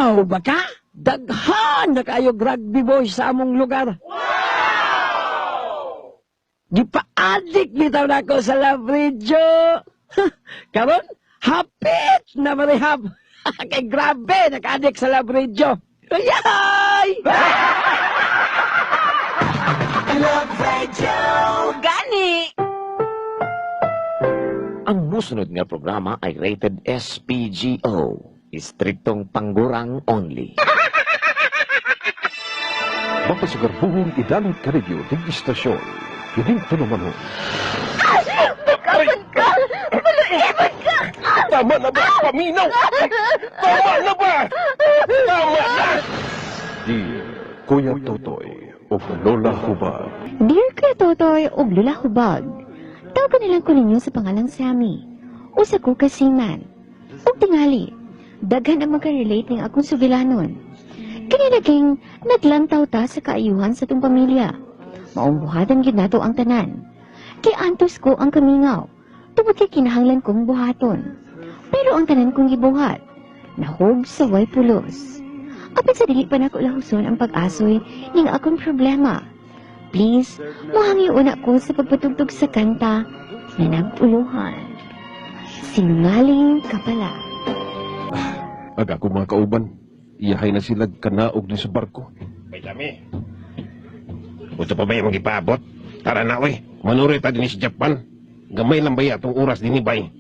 Wow, baka? Daghan na kayo rugby boys sa among lugar. Wow! Gipaadik bitaw na ako sa Labridjo. Karon, hapit na marihab. Kay grabe, naka-adik sa Labridjo. Ayay! Labridjo! Gani! Ang musunod nga programa ay rated SPGO. Istriktong panggurang only. Mapasugarbuhong idalot ka rin ng istasyon. Kining naman ho. Kapag ka! Maluibag ka! Tama na ba, paminaw? Tama na ba? Tama na! Dear Kuya Totoy of Lola Hubag. Dear Kuya Totoy ug Lola Hubag, tawagan nilang ko ninyo sa pangalang Sammy. Usa ko kasiman. Ug tingali, daghan ang magka-relate ng akong sugilanon. Kini naging naglantaw ta sa kaayuhan sa tong pamilya. Maong buhatan gid nato ang tanan. Kay antos ko ang kamingaw. Tungod kay kinahanglan kong buhaton. Pero ang tanan kong gibuhat, nahog sa way pulos. Apit sa dili pa nako lahuson ang pag-asoy ning akong problema. Please, mohangi una ko sa pagpatugtog sa kanta na nagpuluhan. Sinungaling ka pala. Aga ko mga kauban, iyahay na sila kanaog din sa barko. May dami. Gusto pa ba yung mag-ipaabot? Tara na, oy. Manuri ta din sa Japan. Gamay lang ba itong oras din ni Bay?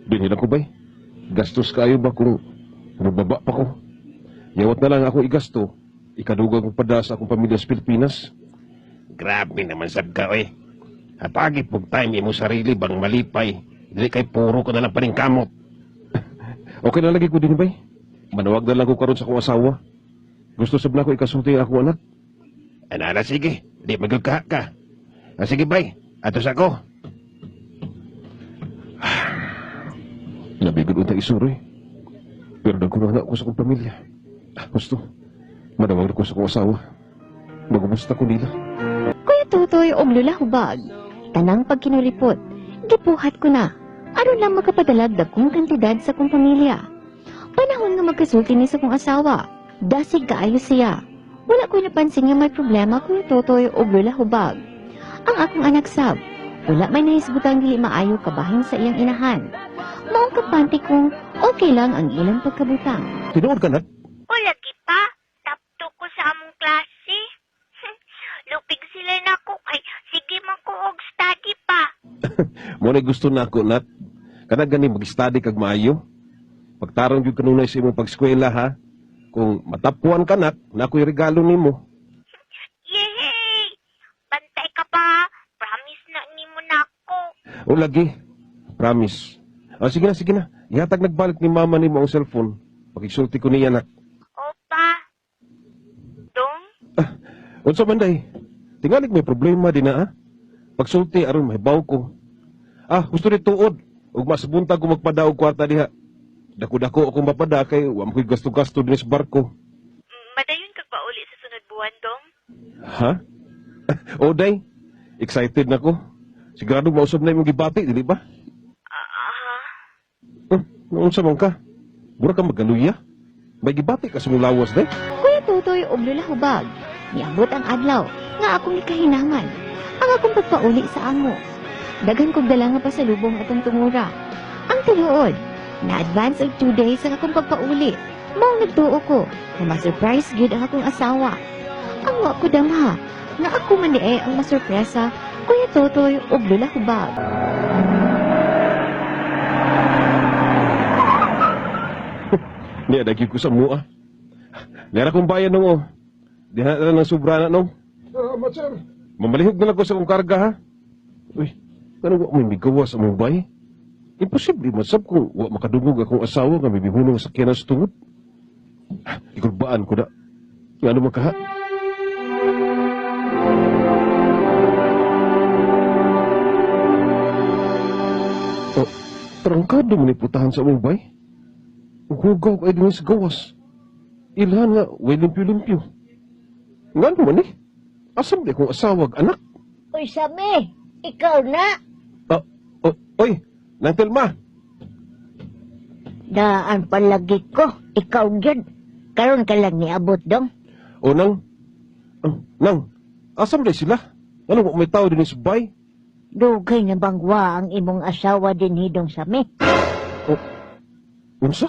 Dinila ko bay, gastos kayo ba kung mababa pa ko? Yawat na lang ako igasto, ikadugang ko pada sa akong pamilya sa Pilipinas. Grabe naman sad ka, oy. Hapagi pag time mo sarili bang malipay. Dili kay puro ka na lang paningkamot. Okay na lagi ko din bay. Manawag na lang ko karon sa akong asawa. Gusto sab na ko ikasulti ang akong anak. Anala, sige. Di magagka ka. Sige, Bay. Atos ako. Nabigod unta isuroy. Pero nagkunang na ako sa akong pamilya. Gusto, manawag na ko sa akong asawa. Magumusta ko nila. Kuya Totoy og Lola Hubag, tanang pagkinulipot, gipuhat ko na. Aron lang makapadalag dagkong kantidad sa kong pamilya. Panahon nga magkasulti ni sa kong asawa. Dasig kaayo siya. Wala ko napansin nga may problema Kuya Totoy og Lola Hubag. Ang akong anak sab, wala may nahisbutang dili maayo kabahin sa iyang inahan. Maong kapanti kong okay lang ang ilang pagkabutang. Tinuod ka na? O, lagi pa. Tapto ko sa among klase. Lupig sila na ko. Ay, sige man ko og study pa. Muna gusto na ako, Nat. Kana gani mag-study kag maayo. Pagtarong yung kanunay sa imong pag-eskwela, ha? Kung matapuan ka, Nat, na ako'y regalo nimo. Yehey! Bantay ka pa. Promise na ni mo na ako. O lagi, promise. Sige na, sige na. Ihatag nagbalik ni mama nimo ang cellphone. Pakisulti ko niya, Nat. Opa. Dong? Unsa man day? Tingalig may problema din na, ha? Pagsulti, aron may baw ko. Gusto ni tuod. Ug masabunta ko magpadaog kwarta diha. Dako-dako akong mapada kay wa mo ko'y gasto-gasto din sa barko. Madayon kag pauli sa sunod buwan, Dong? Ha? O day, excited na ko. Sigurado mausap na imong gibati, dili ba? Unsa man ka? Mura ka magaluya? May gibati ka sa mong lawas, day? Kuya Totoy og Lola Hubag, niabot ang adlaw nga akong ikahinangan. Ang akong pagpauli sa amo. Daghan kog dala nga pasalubong atong tungura. Ang tinuod, na-advance og 2 days ang akong pagpauli. Mao nagtuo ko na ma-surprise gyud ang akong asawa. Ang wa ko damha nga ako man di ang masurpresa Kuya Totoy og Lola Hubag. Niya, dagi ko sa mua. Lera kong bayan nung, Di na lang ng sobra na nung. Matsar. Mamalihog na lang ko sa kong karga, ha? Uy, kanang wa may migawa sa mong bay? Imposible masab kung wa makadungog akong asawa nga may bihunong sakyanan sa tungod. Ikurbaan ko na. Nga naman ka, ha? Trangkado mo ni putahan sa mong bay? Ang hugaw ay din sa gawas. Ilhan nga, way limpyo-limpyo. Nga naman eh. Asam di akong asawag, anak? Uy, Sami! Ikaw na! Oy, Nang Telma! Daan palagi ko, ikaw gyud. Karon ka lang niabot dong. O nang, nang, asam na sila? Ano mo may tao din sa bay? Dugay na bangwa ang imong asawa din hidong sa me. Unsa?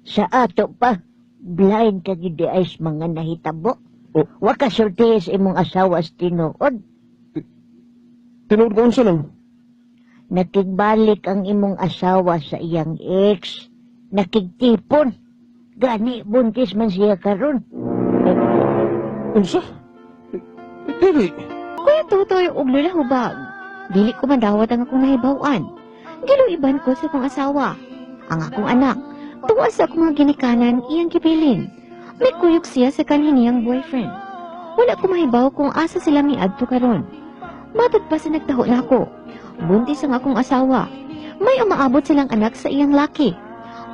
Sa ato pa, blind ka gyud di ay sa mga nahitabo. Oh. Wa ka sulti sa imong asawa sa tinuod. Tinuod ka unsa nang? Nakigbalik ang imong asawa sa iyang ex. Nakigtipon. Gani buntis man siya karon. Unsa? Dili. Kuya Tutoy ug Lola Hubag. Dili ko mandawat ang akong nahibaw-an. Giluiban ko sa akong asawa. Ang akong anak, tuwas sa akong mga ginikanan iyang gibilin. May kuyog siya sa kanhing boyfriend. Wala ko mahibaw kung asa sila miadto karon. Matod pa sa nagtaho na ako. Buntis ang akong asawa. May umaabot silang anak sa iyang laki.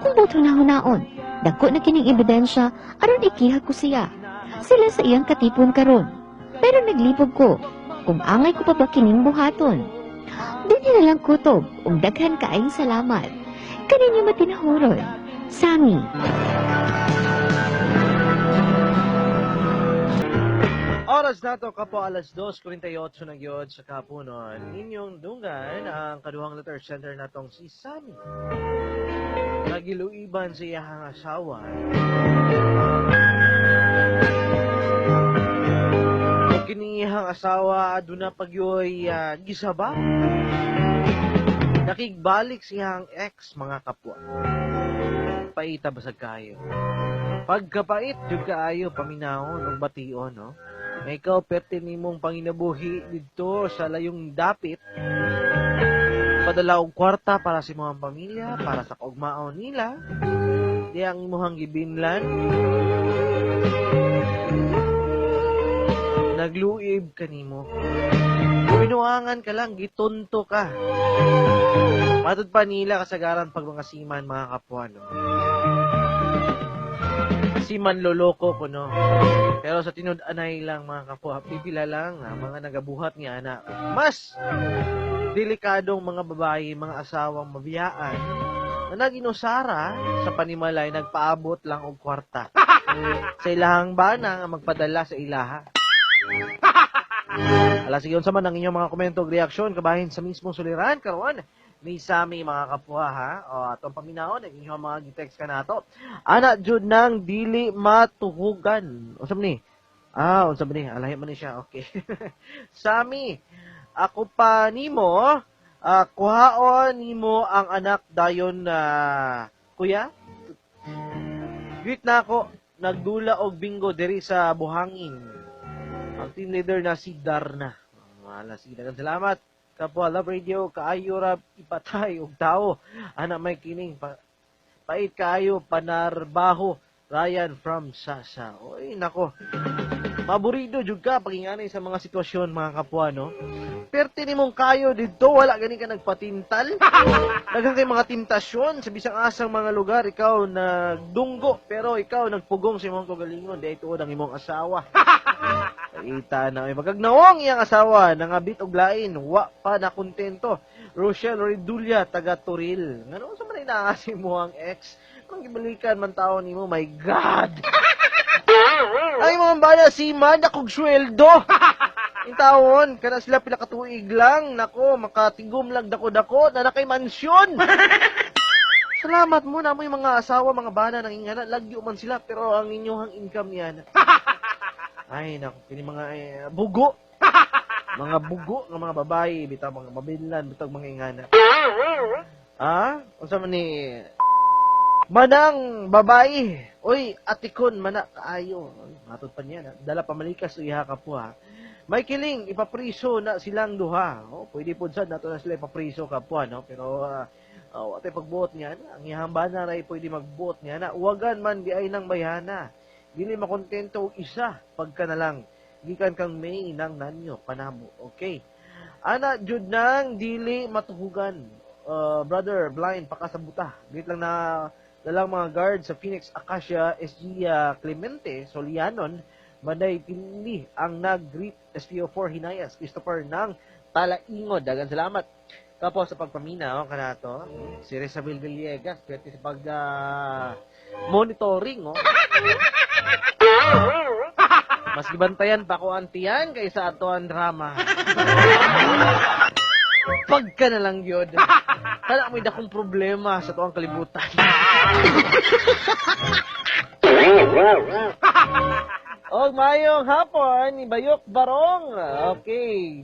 Kung buto na hunaon, dako na kining ebidensya aron ikihag ko siya. Sila sa iyang katipon karon. Pero naglibog ko kung angay ko pa ba kining buhaton. Dili na lang kutob ug daghan kaayong salamat. Kaninyo matinahuron. Sami. Oras na to kapo alas 2:48 na gyud sa kapunon. Inyong dunggan ang kaduhang letter center natong si Sammy. Nagiluiban sa iyang asawa. Ug kini iyang asawa aduna pagyoy gisaba. Nakigbalik siyang ex mga kapwa. Paita basag kayo. Pagkapait jud kaayo paminahon ug bation no. Nga ikaw perte nimong panginabuhi dito sa layong dapit. Padala og kwarta para sa mga pamilya, para sa kaugmaon nila. Di ang imuhang gibinlan. Nagluib kanimo. Binuangan ka lang, gitunto ka. Matod pa nila kasagaran pag mga siman, mga kapwa, no? Siman loloko ko, no? Pero sa tinud-anay lang, mga kapwa, pipila lang, mga nagabuhat nga anak. Mas delikadong mga babae, mga asawang mabiyaan, na naginusara sa panimalay, nagpaabot lang og kwarta. Sa ilahang bana nga magpadala sa ilaha. Alas sige, sa man ang inyong mga komento ug reaksyon kabahin sa mismong suliran karon ni Sammy mga kapwa ha. O atong paminahon ang inyong mga gi-text ka nato. Ana jud nang dili matuhugan. Unsa man ni? Unsa man ni? Alahi man ni siya. Okay. Sammy, ako pa nimo kuhaon nimo ang anak dayon na kuya. Greet na ako nagdula og bingo diri sa Buhangin. Ang team leader na si Darna. Wala, sige, daghang salamat. Kapwa Love Radio, kaayo ra ipatay og tao. Ana may kining pait kaayo panarbaho. Ryan from Sasa. Oy, nako. Maburido jud ka paginganay sa mga sitwasyon mga kapwa no. Perte nimong kayo dito, wala gani ka nagpatintal. Daghang kay mga tentasyon sa bisang asang mga lugar, ikaw nagdunggo pero ikaw nagpugong sa imong kagalingon dahil tuod ang imong asawa. Ita na may magagnawang iyang asawa nangabit og lain, wa pa na kontento. Rochelle Redulia taga Toril. Ngano sa man inaasi mo ang ex? Kung gibalikan man taon nimo, my God. Ay mga bala si man akong sweldo. Yung taon, kana sila pila katuig lang. Nako, makatigom lang dako-dako na nakay mansyon. Salamat mo na mo yung mga asawa, mga bana nang ingana. Lagyo man sila, pero ang inyong income yan. Ay, naku, kini mga bugo. Mga bugo ng mga babae, bitaw mga mabilan, bitaw mga ingana. Unsa man ni manang babae. Oy, atikon mana kaayo. Matod pa niya, dala pamalikas iha kapwa. May kiling ipapriso na silang duha. Pwede pod sad nato na sila ipapriso kapwa no, pero atay pagbuot niya ang ihambana ray pwede magbuot niya na uwagan man di ay nang bayana. Dili makontento og isa pagka na lang gikan kang may nang nanyo panamo. Okay. Ana jud nang dili matuhugan. Brother blind pakasabuta. Git lang na dalang mga guard sa Phoenix Acacia SG Clemente Solianon Manday Pili ang nag-greet SPO4 Hinayas Christopher ng Talaingod. Dagan salamat. Tapos sa pagpaminaw kanato, si Rizabel Villegas pwede sa pag monitoring, oh. Mas gibantayan pa ko antiyan kaysa ato ang drama. Pagka na lang yun. Kala may dakong problema sa tuwang kalibutan. O mayong hapon ni Bayok Barong. Okay.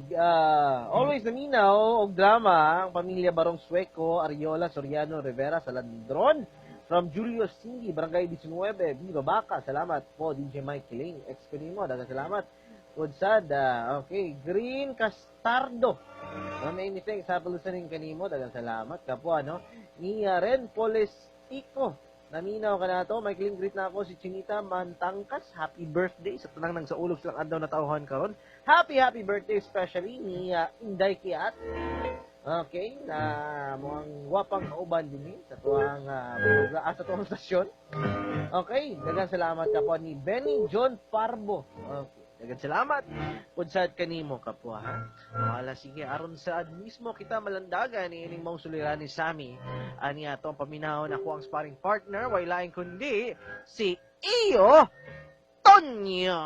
Always naminaw og drama ang pamilya Barong Sueco, Ariola, Soriano, Rivera, Salandron. From Julio Cindy, Barangay 19, Viva Baca. Salamat po, DJ Mike Kiling. Ex-Kunimo, dagang salamat. Udsad, okay. Green Castardo. Many thanks sa listening kanimo, dagang salamat. Kapwa, no? Ni Ren Polestico. Naminaw ka na to. Michael, greet na ako si Chinita Mantangkas. Happy birthday sa tanang nang sa ulog silang adlaw na tauhan karon. Happy birthday especially ni Inday Kiat. Okay, na muang wapang kauban din sa tuwang sa tuwang stasyon. Okay, dagang salamat kapwa ni Benny John Parbo. Okay. Dagan salamat. Pudsad kanimo kapwa ha. Wala sige aron sa mismo kita malandagan ni ining mong suliran ni Sammy. Ani ato ang paminahon ako ang sparring partner way lain kundi si Iyo Tonyo.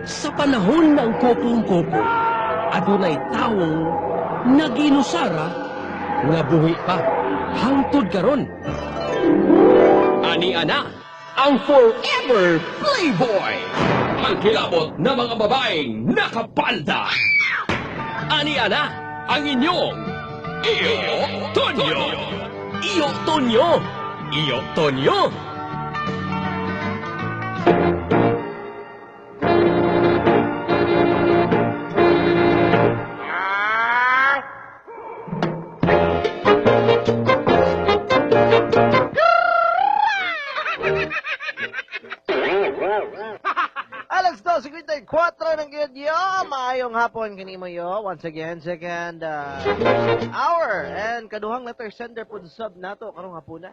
Sa panahon ng kopong-kopo, adunay tawong naginusara nga buhi pa hangtod karon. Ani ana ang forever playboy, ang kilabot na mga babaeng nakapalda. Ani ana ang inyong Iyo Tonyo. Iyo Tonyo. Iyo Tonyo. Alex 2:54 ng Gidyo. Maayong hapon kanimo yo. Once again, second hour. And kaduhang letter sender po sub nato karong hapon na.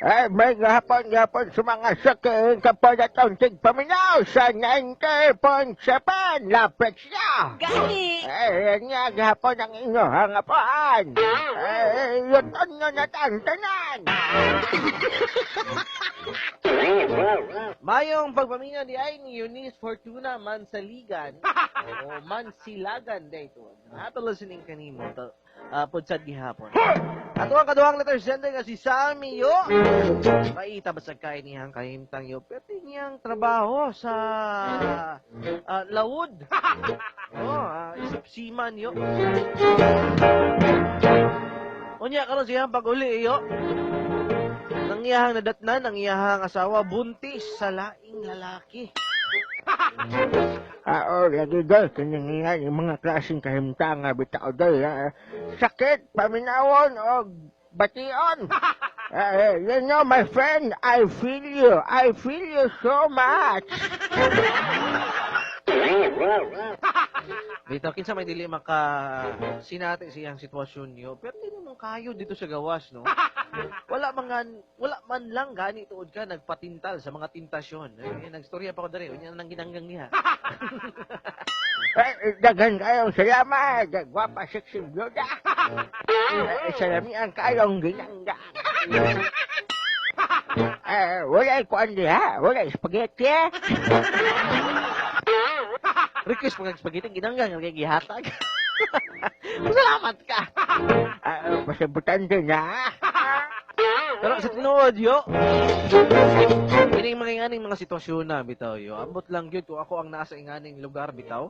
Ay, may gahapon sa mga sakin kapag atong tigpaminaw sa 90.7 lapit siya. Gani! Ay, yan nga gahapon ang inyong hapon. Ay, yun nyo na tantanan. Mayong pagpaminaw di ay ni Eunice Fortuna Mansaligan o Mansilagan dito. Ato listening kanimo to. Pudsad gihapon. Ato ang kaduhang letter sender nga si Sammy yo. Paita ba sa kain niyang kahimtang yo? Pwede niyang trabaho sa lawod. Isip siman yo. Unya karon siyang pag-uli yo. Nang iyahang nadatnan, ang iyahang asawa buntis sa laing lalaki. Lagi day, kaninginan yung mga klaseng kahimtang bitaw day. Sakit, paminawon, o bation. You know, my friend, I feel you. I feel you so much. Dito, kinsa may dili maka sinati siyang sitwasyon niyo. Pero hindi naman kayo dito sa gawas, no? Wala man lang gani tuod ka nagpatintal sa mga tintasyon. Nagstorya pa ko dali, unya nang ginanggang niya. Dagan kayong salamat. Gwapa, sexy, byoda. Salamian kayong ginanggang. Wala kuan diha. Wala spaghetti. Request pag spaghetti ginanggang kay gihatag. Salamat ka. Pasabutan din ha. Pero sa tinuod yo. Kining mga sitwasyon na bitaw yo. Ambot lang gyud kung ako ang nasa inganing lugar bitaw.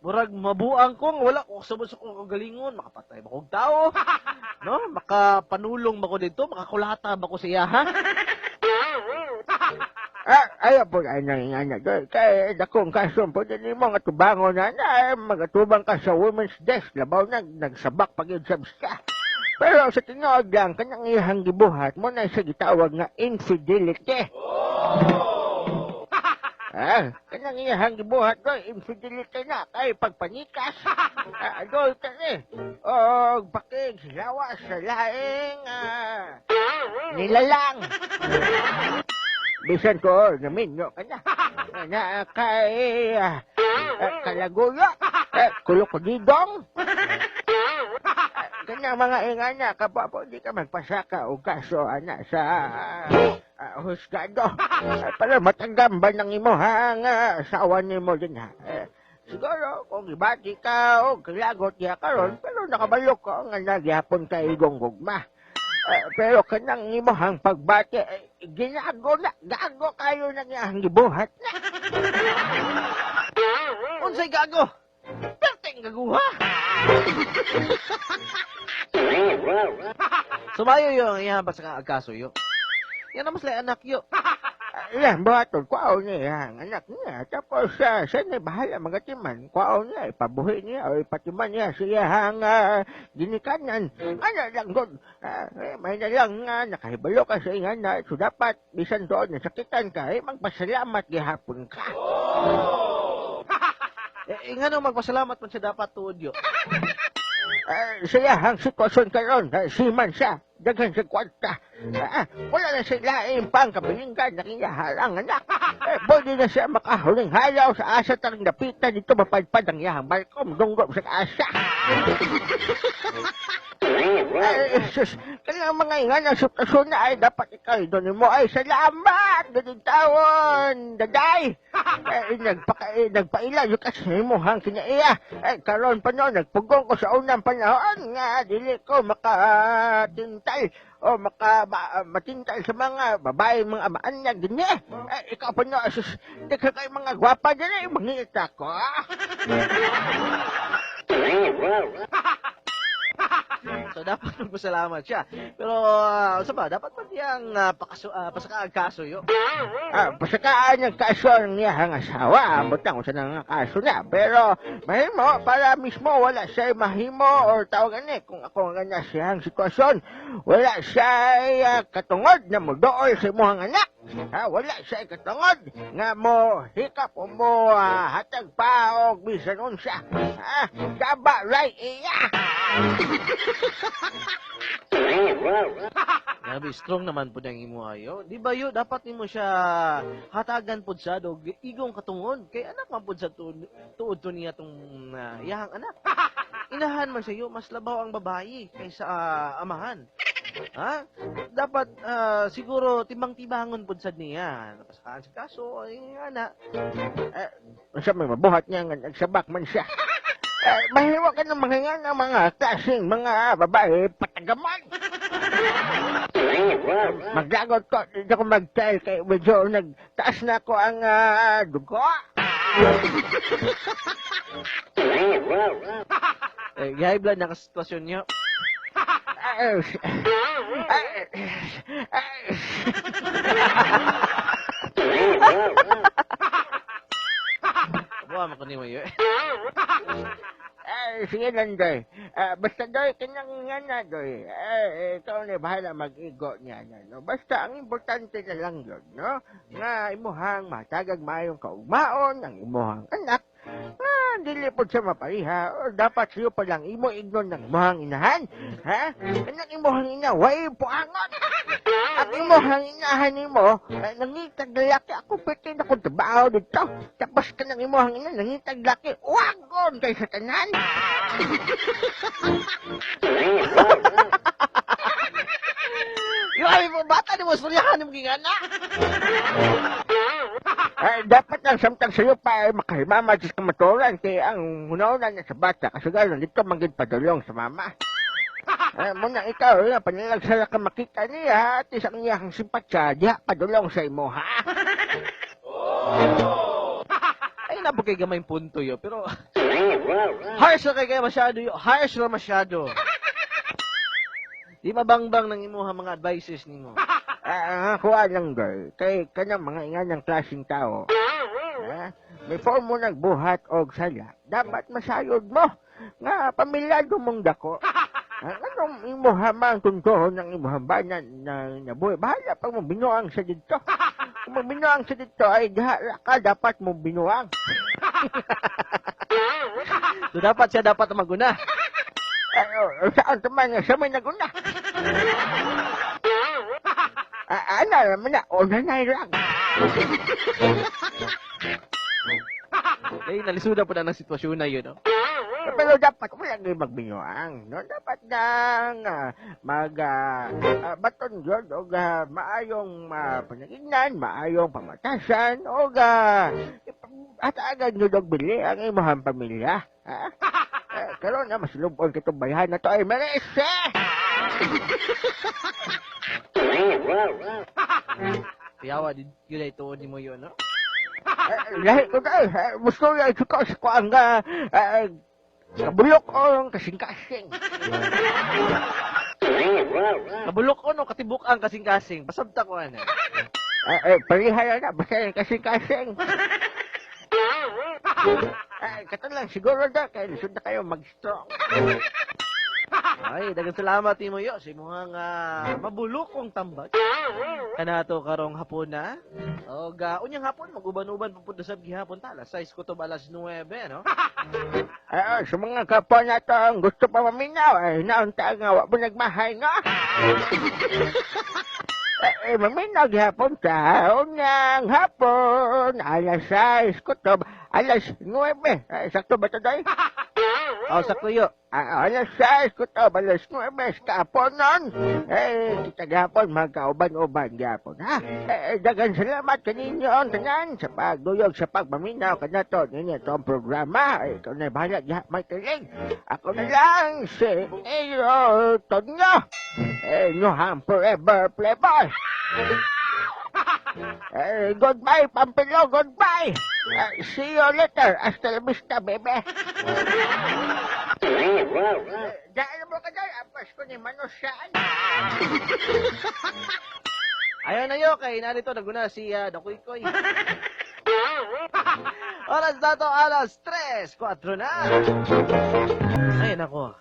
Murag mabuang kong wala ko sabot sa kong kagalingon, makapatay ba kog tao. No? Makapanulong ba ko dito, makakulata ba ko siya ha? Ayaw po ay nanginganya doon. Kaya dakong kason po din mo nga tubangon na magatubang ka sa women's desk. Labaw na nagsabak pag-exams ka. Pero sa tinood lang, kanyang ihang gibuhat mo na siya gitawag nga infidelity. Kanyang ihang gibuhat doon, infidelity na. Kaya pagpanikas, doon ka o pakig, lawas sa laing, nilalang. Bisan ko, naminyo ka na. Na kay kalaguyo, kulo ko didong. kanya mga ingana, kapapo, di ka magpasaka o kaso, ana, sa husgado. Para matanggam ba ng imo, hang asawa ni mo din, ha? Siguro, kung ibati ka o kilagot niya karon, pero nakabalok ko nga nagyapon ka igong gugma. Pero kanang imuhang pagbati, ginago na, gago kayo na niya ang gibuhat na. Unsay gago? Perteng gaguha. Sumayo yung iyan pa sa agkaso yo. Yan naman sila anak yo. Yan, buhaton, kwao niya ang anak niya. Tapos, siya na bahala magatiman. Kwao niya, ipabuhi niya, o ipatiman niya siya hang ginikanan. Ano lang doon, may na lang nakahibalo ka sa ingan na, so dapat, bisan doon, nasakitan ka, magpasalamat gihapon ka. Nga nung magpasalamat man siya dapat tuod yo. Siya ang sitwasyon karon, siman siya, daghan sa kwarta. Wala na sila pang kabilinggan na kinaharang anak. Pwede na siya makahuling halaw sa asa tarang dapitan dito mapadpad ang iyang balkom dunggo sa asa. Sus, kaya mga ingan ang sitwasyon na ay dapat ikaw doon mo ay salamat, ganun taon, daday. Nagpaila yung kasi mo hang kinaiya. Karon pa no, nagpugong ko sa unang panahon nga, dili ko makatintal o matintal sa mga babae, mga amaan niya, ganyan. Ikaw pa no, sus, dikha kayo mga gwapa dyan, mangita ko. So, dapat magpasalamat siya. Pero, saba, dapat pa niyang pasakaag kaso yo. Pasakaan ng kaso ng niyang asawa. Butang ko siya ng kaso niya. Pero, mahimo, para mismo wala siya mahimo o tawagan kung ako nga na siyang sitwasyon. Wala siya katungod na mo dool sa imuhang anak. Wala siya katungod nga mo hikap o mo hatag pa o bisan unsa. Daba, right, iya. Grabe, strong naman po niyang imo ayo. Di ba yo, dapat nimo siya hatagan po siya do igong katungod. Kay anak man po siya tuod to niya tong iyahang anak. Inahan man siya yo, mas labaw ang babae kaysa amahan. Ha? Dapat siguro timbang-tibangon po sa niya. Napasakahan sa kaso, ay anak. Sa may mabuhat niya nga nagsabak man siya. Mahiwa ka ng mga klaseng mga babae patagaman. Maglagot ko, hindi ako mag-tell kay medyo nagtaas na ako ang dugo. High blood na kasitwasyon niyo. Buha makaniwa yun. Sige lang, Doy. Basta, Doy, kanyang nga na, Doy. Ikaw na bahala mag-igo niya na, no? Basta, ang importante na lang yun, no? Nga imuhang matagag mayong kaugmaon, ang imuhang anak, dili po siya mapariha, o dapat siyo pa lang imo ignon ng imuhang inahan, ha? Kanang imuhang ina, way puangon! Ang imuhang inahan nimo, nangitag lalaki, ako pwede na kong trabaho dito. Tapos ka ng imuhang ina, nangitag lalaki, wagon kay sa tanan! Yung kami po bata, di mo suryahan ng mga anak! Dapat lang samtang sa'yo pa makahimamadis ka maturan kaya ang hunauna na sa bata kasi gano'n dito maging padulong sa mama. Muna ikaw, panilagsala ka makita niya at isang niyang simpatya, diha padulong sa imo, ha? Ay, napagay gamay punto yo, pero harsh na kay masyado yo, harsh na masyado. Di mabangbang ng imuha mga advices nimo. Kuha lang, girl. Kay kanang mga ingan ng klaseng tao. May form mo nagbuhat o sala. Dapat masayod mo. Nga, pamilyado mong dako. Anong imuha mang tuntuhon ng imuhang banan na nabuhay? Bahala pag mo binuang sa dito. Kung mo binuang sa dito, ay ka dapat mo binuang. So, dapat siya dapat maguna. Saan naman siya may naguna? Ano naman na, unanay lang. Ay, nalisuda po na ng sitwasyon na yun, no? Pero dapat wala nga magbinuang. No? Dapat nang baton yun o maayong panagignan, maayong pamatasan o at agad nyo nagbili ang imahang pamilya. Ha? Karoon na mas lubon kitong bayan na to ay merese! Tiyawa, yun ay tuon mo yun, no? Lahi ko na gusto yung sukos ko ang kabulok o ang kasing-kasing. Kabulok ko, no? Katibuk ang kasing-kasing. Pasabta ko, ano? Parihala na, basta yung kasing-kasing. Kato lang, siguro na, kaya lisod na kayo mag-strong. Ay, dagang salamat mo yo sa imong mabulok kong tambag. Kanato karong hapon na. O unyang hapon maguban-uban pud sa gihapon ta. Alas 6 kutob alas 9, no? Sa mga kapwa na to, ang gusto pa maminaw, naunta nga, wak mo nagmahay nga. Maminaw gihapon ta, unyang hapon, alas 6 kutob, alas 9. Sakto ba ito, Doy? Sakto yo. Alas 6 kutob, alas 9, kapon nun. Kita gihapon, magkauban-uban gihapon, ha? Dagan salamat kaninyo ang tanan sa pagduyog sa pagmaminaw ka na to. Ninyo to ang programa. Ikaw na bahala, may kilig. Ako na lang si Iyo Tonyo. Inyong forever playboy. Goodbye, Pampilo, goodbye. See you later. Hasta la vista, bebe. Dahil mo ka dahil, apas ko ni Manusyan. Ayaw na yo, kay narito naguna si Dakuy-Koy. Oras na to, alas 3, 4 na. Ay, nako.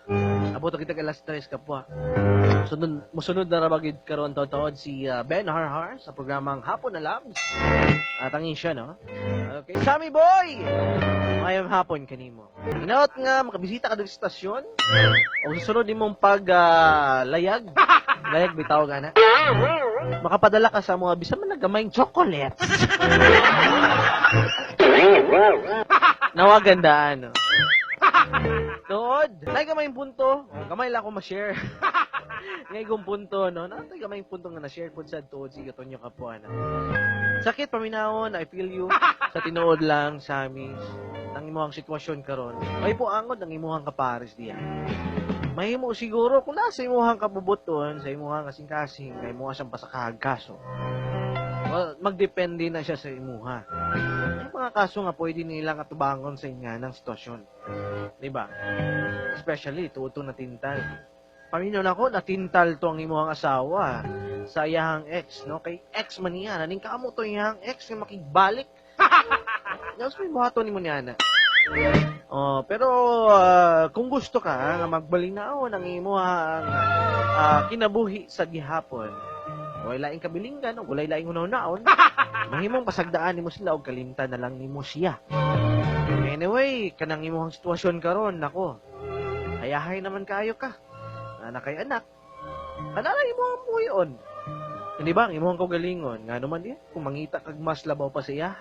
Abot kita alas 3 kapwa. Musunod na rabagid karon taon si Ben Harhar sa programang Hapon na Labs. At ang siya, no? Okay, Sammy Boy! Ngayong hapon kanimo. Inaot nga makabisita ka sa stasyon o susunod nimong layag. Layag bitaw gana. Makapadala ka sa mga bisa man nagamayng chocolate. Nawagandaan, no? Nood, nay gamay punto. Gamay lang ako ma-share. Ngay kong punto, no? Natay gamay punto nga na-share po sa tuod si Gatonyo Kapwa, no? Sakit paminawon, I feel you. Sa tinuod lang sa amin nang imuhang sitwasyon karon. May po angod ang imuhang kapares diyan. Mahimo siguro kung nasa imuhang kabubuton, sa imuhang kasing-kasing, kay imuha siyang pasakahag kaso. Well, magdepende na siya sa imuha. May mga kaso nga pwede nilang atubangon sa inga ng sitwasyon. Diba? Especially, tuto na tintal. Paminaw na ko, natintal to ang imuhang asawa sa iyahang ex, no? Kay ex man niya, naning kamo to iyahang ex nga makigbalik. Yung may buhato ni mo niya na. Pero kung gusto ka nga magbalinaw ng imuhang kinabuhi sa gihapon, wala laing kabilinggan, wala laing unaw-naon, mahimong pasagdaan nimo sila og kalimtan na lang nimo siya. Anyway, kanang imuhang sitwasyon karon, nako. Hayahay naman kayo ka. Anak kay anak. Kanala imuhang buhayon. Hindi ba, ang imuhang kaugalingon, nga naman yan, kung mangita kag mas labaw pa siya,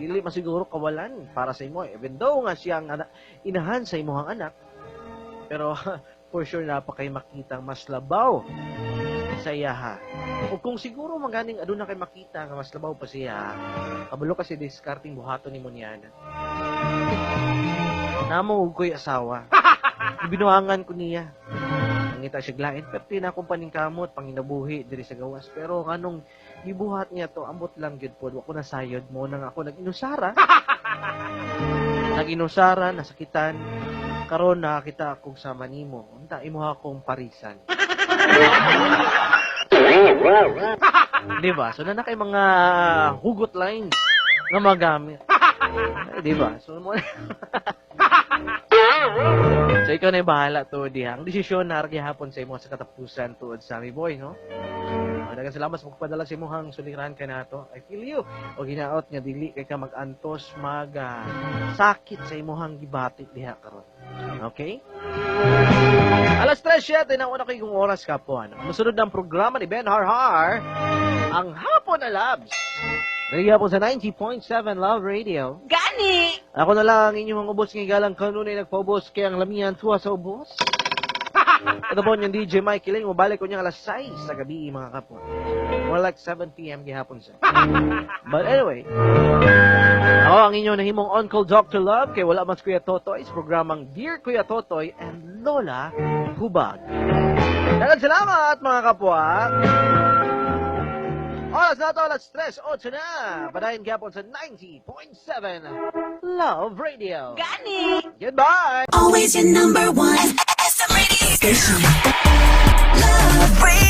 dili masiguro kawalan para sa imo. Even though nga siyang inahan sa imuhang anak, pero for sure na pa kay makita mas labaw sa iya ha. O kung siguro maganing aduna kay makita nga mas labaw pa siya, kabalo kasi discarding buhaton ni mo niyan. Namo ug ko'y asawa. Binuangan ko niya. Nangita siya glain, pero tinakumpaning kamot, panginabuhi, diri sa gawas. Pero kanong gibuhat niya to, ambot lang yun po. Wako nasayod mo nang ako nag-inusara. Nag-inusara, nasakitan. Karon nakakita akong sama nimo. Unta, imuha akong parisan. Diba? So, na kay mga hugot lines nga magamit. Diba? So, mo so, ikaw na yung bahala to, diha. Ang desisyon na hapon sa imo sa katapusan tuod sa Sammy Boy, no? Daghang salamat sa pagpadala sa imuhang suliran ka na to. I feel you. O ginaot nga dili kay ka mag-antos, sakit sa imuhang gibati diha karon. Okay? Alas 3:07 na una kay kung oras ka po. Musunod ng programa ni Ben Harhar, ang Hapon na Labs. Naliga po sa 90.7 Love Radio. Gani! Ako na lang ang inyong ubos ng galang kanunay nagpaubos kaya ang lamihan tuwa sa ubos. Ito po yung DJ Mike Kiling. Mabalik ko niya alas 6 sa gabi, mga kapwa. More like 7 p.m. gihapon sa. But anyway, ako ang inyong nahimong Uncle Dr. Love kay wala mas Kuya Totoy sa programang Dear Kuya Totoy and Lola Hubag. Dagang salamat, mga kapwa. Oras na ito, alas 3:08 na. Padayin gihapon sa 90.7 Love Radio. Gani! Goodbye! Always your number one SM radio station. Love Radio.